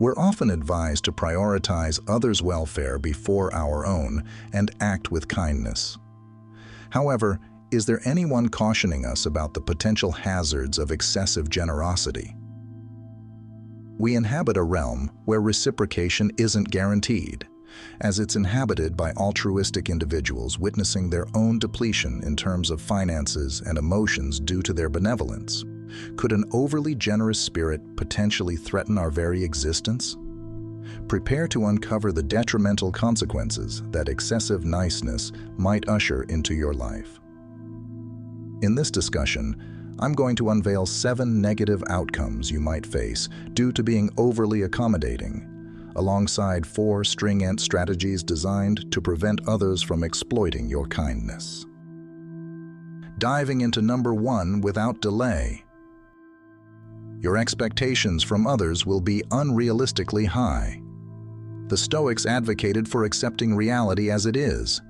We're often advised to prioritize others' welfare before our own and act with kindness. However, is there anyone cautioning us about the potential hazards of excessive generosity? We inhabit a realm where reciprocation isn't guaranteed, as it's inhabited by altruistic individuals witnessing their own depletion in terms of finances and emotions due to their benevolence. Could an overly generous spirit potentially threaten our very existence? Prepare to uncover the detrimental consequences that excessive niceness might usher into your life. In this discussion, I'm going to unveil 7 negative outcomes you might face due to being overly accommodating, alongside 4 stringent strategies designed to prevent others from exploiting your kindness. Diving into number 1 without delay. Your expectations from others will be unrealistically high. The Stoics advocated for accepting reality as it is,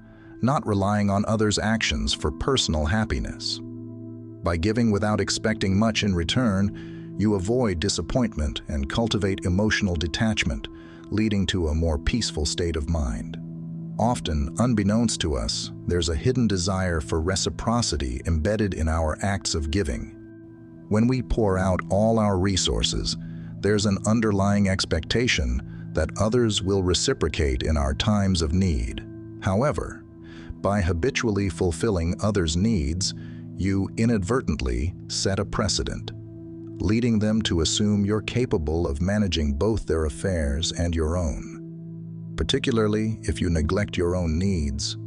not relying on others' actions for personal happiness. By giving without expecting much in return, you avoid disappointment and cultivate emotional detachment, leading to a more peaceful state of mind. Often, unbeknownst to us, there's a hidden desire for reciprocity embedded in our acts of giving. When we pour out all our resources, there's an underlying expectation that others will reciprocate in our times of need. However, by habitually fulfilling others' needs, you inadvertently set a precedent, leading them to assume you're capable of managing both their affairs and your own. Particularly if you neglect your own needs,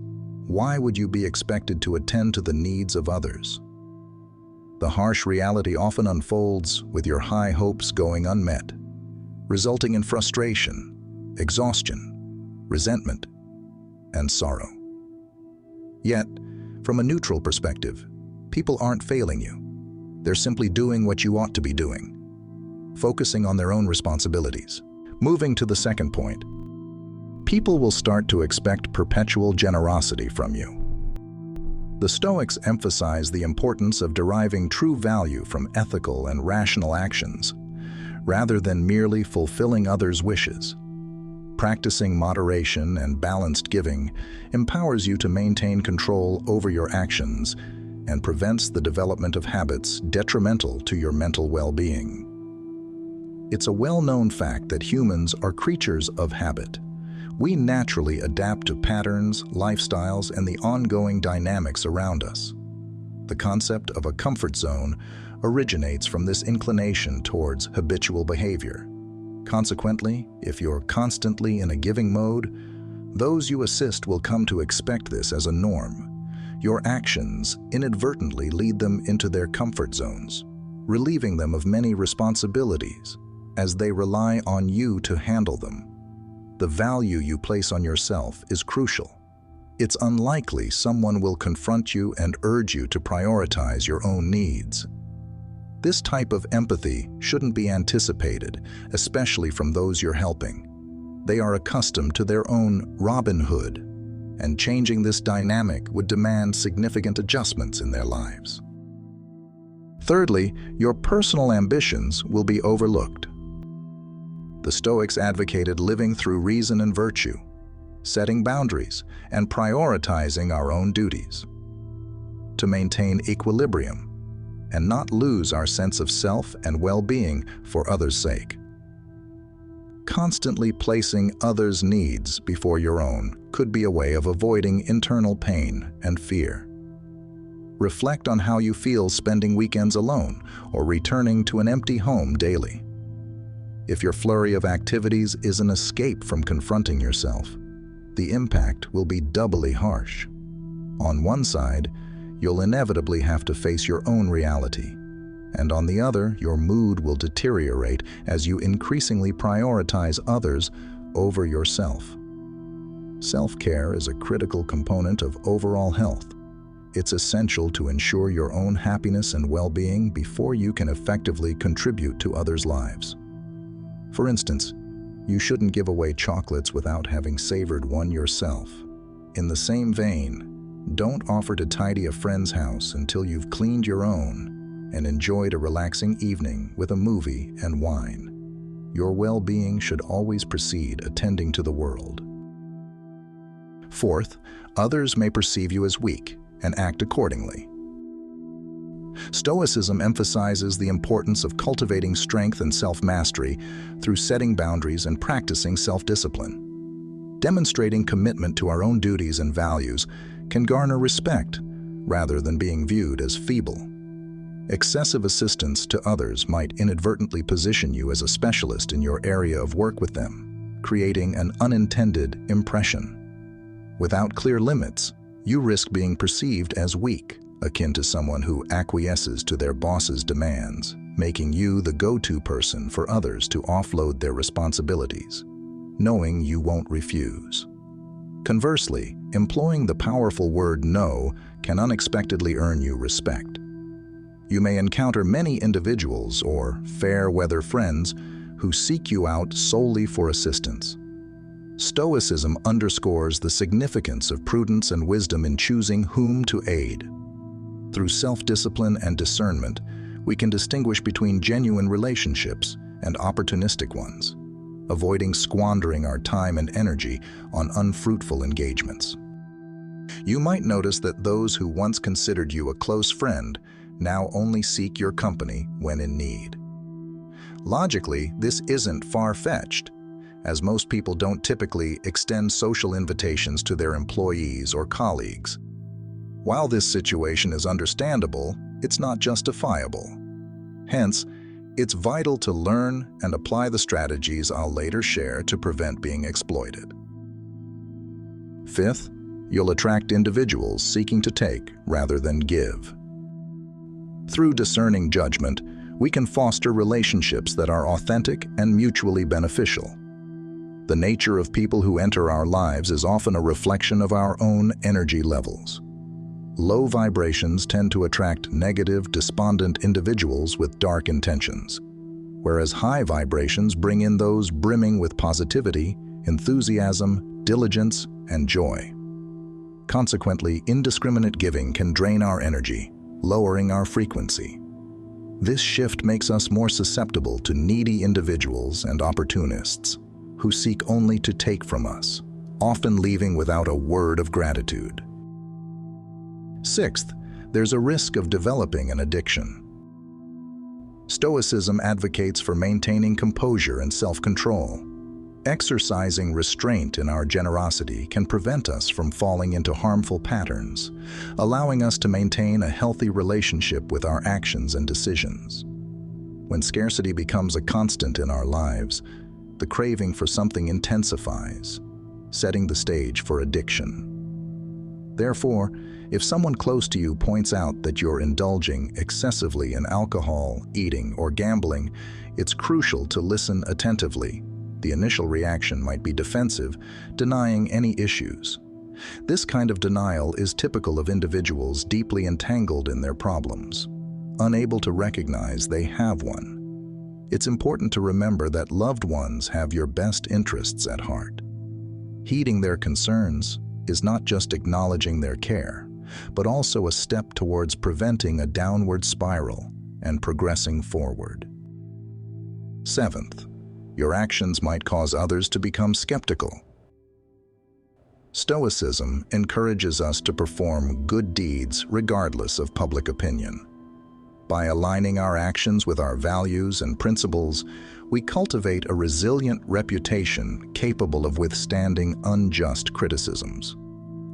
why would you be expected to attend to the needs of others? The harsh reality often unfolds with your high hopes going unmet, resulting in frustration, exhaustion, resentment, and sorrow. Yet, from a neutral perspective, people aren't failing you. They're simply doing what you ought to be doing, focusing on their own responsibilities. Moving to the second point, people will start to expect perpetual generosity from you. The Stoics emphasize the importance of deriving true value from ethical and rational actions, rather than merely fulfilling others' wishes. Practicing moderation and balanced giving empowers you to maintain control over your actions and prevents the development of habits detrimental to your mental well-being. It's a well-known fact that humans are creatures of habit. We naturally adapt to patterns, lifestyles, and the ongoing dynamics around us. The concept of a comfort zone originates from this inclination towards habitual behavior. Consequently, if you're constantly in a giving mode, those you assist will come to expect this as a norm. Your actions inadvertently lead them into their comfort zones, relieving them of many responsibilities as they rely on you to handle them. The value you place on yourself is crucial. It's unlikely someone will confront you and urge you to prioritize your own needs. This type of empathy shouldn't be anticipated, especially from those you're helping. They are accustomed to their own Robin Hood, and changing this dynamic would demand significant adjustments in their lives. Thirdly, your personal ambitions will be overlooked. The Stoics advocated living through reason and virtue, setting boundaries, and prioritizing our own duties. To maintain equilibrium and not lose our sense of self and well-being for others' sake. Constantly placing others' needs before your own could be a way of avoiding internal pain and fear. Reflect on how you feel spending weekends alone or returning to an empty home daily. If your flurry of activities is an escape from confronting yourself, the impact will be doubly harsh. On one side, you'll inevitably have to face your own reality, and on the other, your mood will deteriorate as you increasingly prioritize others over yourself. Self-care is a critical component of overall health. It's essential to ensure your own happiness and well-being before you can effectively contribute to others' lives. For instance, you shouldn't give away chocolates without having savored one yourself. In the same vein, don't offer to tidy a friend's house until you've cleaned your own and enjoyed a relaxing evening with a movie and wine. your well-being should always precede attending to the world. Fourth, others may perceive you as weak and act accordingly. Stoicism emphasizes the importance of cultivating strength and self-mastery through setting boundaries and practicing self-discipline. Demonstrating commitment to our own duties and values can garner respect rather than being viewed as feeble. Excessive assistance to others might inadvertently position you as a specialist in your area of work with them, creating an unintended impression. Without clear limits, you risk being perceived as weak, akin to someone who acquiesces to their boss's demands, making you the go-to person for others to offload their responsibilities, knowing you won't refuse. Conversely, employing the powerful word no can unexpectedly earn you respect. You may encounter many individuals or fair-weather friends who seek you out solely for assistance. Stoicism underscores the significance of prudence and wisdom in choosing whom to aid. Through self-discipline and discernment, we can distinguish between genuine relationships and opportunistic ones, avoiding squandering our time and energy on unfruitful engagements. You might notice that those who once considered you a close friend now only seek your company when in need. Logically, this isn't far-fetched, as most people don't typically extend social invitations to their employees or colleagues. While this situation is understandable, it's not justifiable. Hence, it's vital to learn and apply the strategies I'll later share to prevent being exploited. Fifth, you'll attract individuals seeking to take rather than give. Through discerning judgment, we can foster relationships that are authentic and mutually beneficial. The nature of people who enter our lives is often a reflection of our own energy levels. Low vibrations tend to attract negative, despondent individuals with dark intentions, whereas high vibrations bring in those brimming with positivity, enthusiasm, diligence, and joy. Consequently, indiscriminate giving can drain our energy, lowering our frequency. This shift makes us more susceptible to needy individuals and opportunists who seek only to take from us, often leaving without a word of gratitude. Sixth, there's a risk of developing an addiction. Stoicism advocates for maintaining composure and self-control. Exercising restraint in our generosity can prevent us from falling into harmful patterns, allowing us to maintain a healthy relationship with our actions and decisions. When scarcity becomes a constant in our lives, the craving for something intensifies, setting the stage for addiction. Therefore, if someone close to you points out that you're indulging excessively in alcohol, eating, or gambling, it's crucial to listen attentively. The initial reaction might be defensive, denying any issues. This kind of denial is typical of individuals deeply entangled in their problems, unable to recognize they have one. It's important to remember that loved ones have your best interests at heart. Heeding their concerns is not just acknowledging their care, but also a step towards preventing a downward spiral and progressing forward. Seventh, your actions might cause others to become skeptical. Stoicism encourages us to perform good deeds regardless of public opinion. By aligning our actions with our values and principles, we cultivate a resilient reputation capable of withstanding unjust criticisms.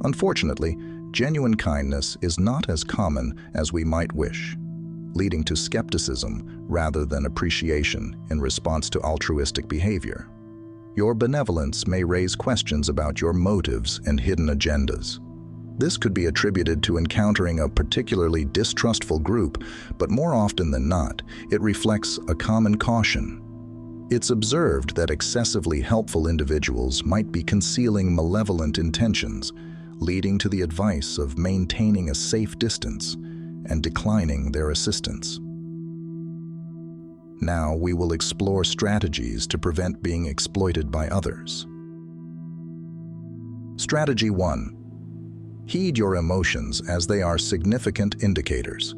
Unfortunately, genuine kindness is not as common as we might wish, leading to skepticism rather than appreciation in response to altruistic behavior. Your benevolence may raise questions about your motives and hidden agendas. This could be attributed to encountering a particularly distrustful group, but more often than not, it reflects a common caution. It's observed that excessively helpful individuals might be concealing malevolent intentions, leading to the advice of maintaining a safe distance and declining their assistance. Now we will explore strategies to prevent being exploited by others. Strategy 1. Heed your emotions as they are significant indicators.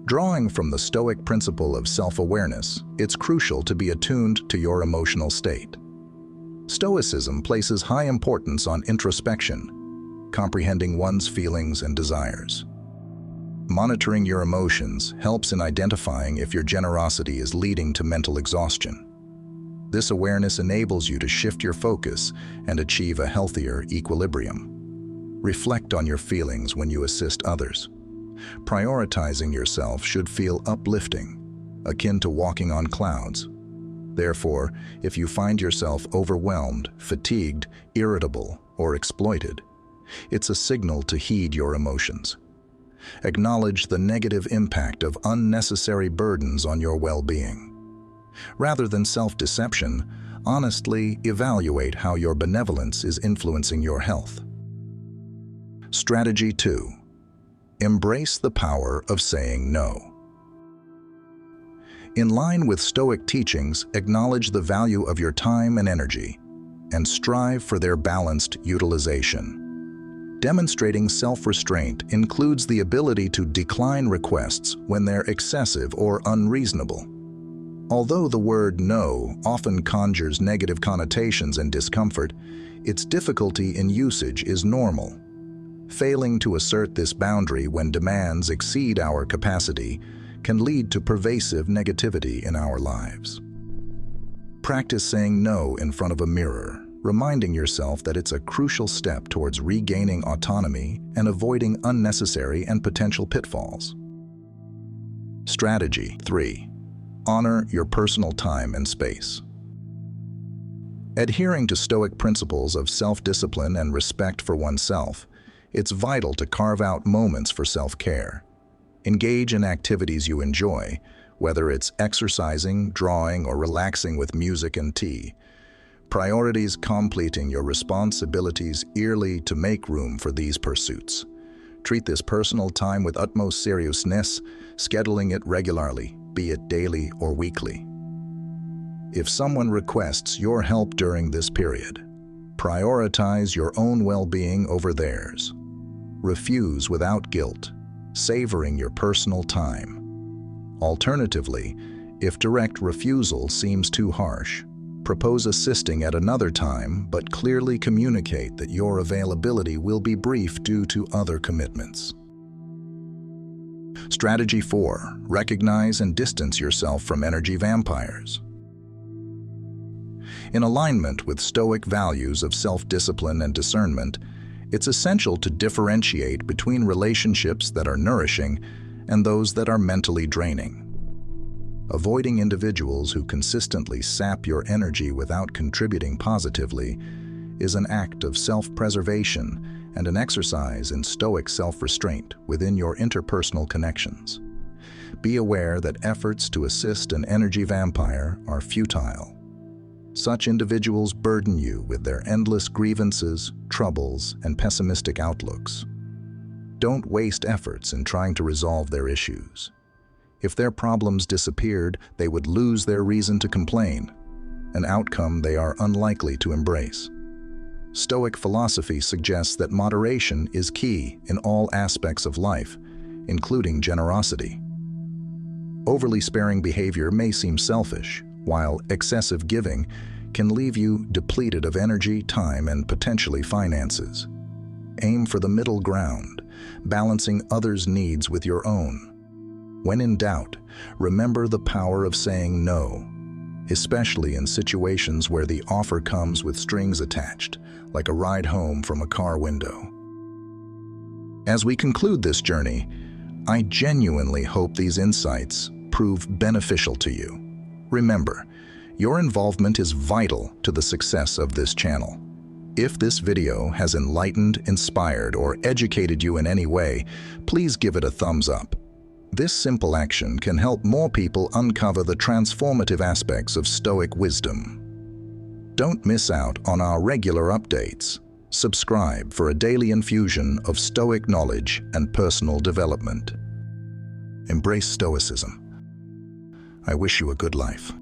Drawing from the Stoic principle of self-awareness, it's crucial to be attuned to your emotional state. Stoicism places high importance on introspection, comprehending one's feelings and desires. Monitoring your emotions helps in identifying if your generosity is leading to mental exhaustion. This awareness enables you to shift your focus and achieve a healthier equilibrium. Reflect on your feelings when you assist others. Prioritizing yourself should feel uplifting, akin to walking on clouds. Therefore, if you find yourself overwhelmed, fatigued, irritable, or exploited, it's a signal to heed your emotions. Acknowledge the negative impact of unnecessary burdens on your well-being. Rather than self-deception, honestly evaluate how your benevolence is influencing your health. Strategy 2. Embrace the power of saying no. In line with Stoic teachings, acknowledge the value of your time and energy, and strive for their balanced utilization. Demonstrating self-restraint includes the ability to decline requests when they're excessive or unreasonable. Although the word no often conjures negative connotations and discomfort, its difficulty in usage is normal. Failing to assert this boundary when demands exceed our capacity can lead to pervasive negativity in our lives. Practice saying no in front of a mirror, reminding yourself that it's a crucial step towards regaining autonomy and avoiding unnecessary and potential pitfalls. Strategy 3. Honor your personal time and space. Adhering to Stoic principles of self-discipline and respect for oneself, it's vital to carve out moments for self-care. Engage in activities you enjoy, whether it's exercising, drawing, or relaxing with music and tea. Priorities completing your responsibilities early to make room for these pursuits. Treat this personal time with utmost seriousness, scheduling it regularly, be it daily or weekly. If someone requests your help during this period, prioritize your own well-being over theirs. Refuse without guilt, savoring your personal time. Alternatively, if direct refusal seems too harsh, propose assisting at another time, but clearly communicate that your availability will be brief due to other commitments. Strategy 4. Recognize and distance yourself from energy vampires. In alignment with Stoic values of self-discipline and discernment, it's essential to differentiate between relationships that are nourishing and those that are mentally draining. Avoiding individuals who consistently sap your energy without contributing positively is an act of self-preservation and an exercise in Stoic self-restraint within your interpersonal connections. Be aware that efforts to assist an energy vampire are futile. Such individuals burden you with their endless grievances, troubles, and pessimistic outlooks. Don't waste efforts in trying to resolve their issues. If their problems disappeared, they would lose their reason to complain, an outcome they are unlikely to embrace. Stoic philosophy suggests that moderation is key in all aspects of life, including generosity. Overly sparing behavior may seem selfish, while excessive giving can leave you depleted of energy, time, and potentially finances. Aim for the middle ground, balancing others' needs with your own. When in doubt, remember the power of saying no, especially in situations where the offer comes with strings attached, like a ride home from a car window. As we conclude this journey, I genuinely hope these insights prove beneficial to you. Remember, your involvement is vital to the success of this channel. If this video has enlightened, inspired, or educated you in any way, please give it a thumbs up. This simple action can help more people uncover the transformative aspects of Stoic wisdom. Don't miss out on our regular updates. Subscribe for a daily infusion of Stoic knowledge and personal development. Embrace Stoicism. I wish you a good life.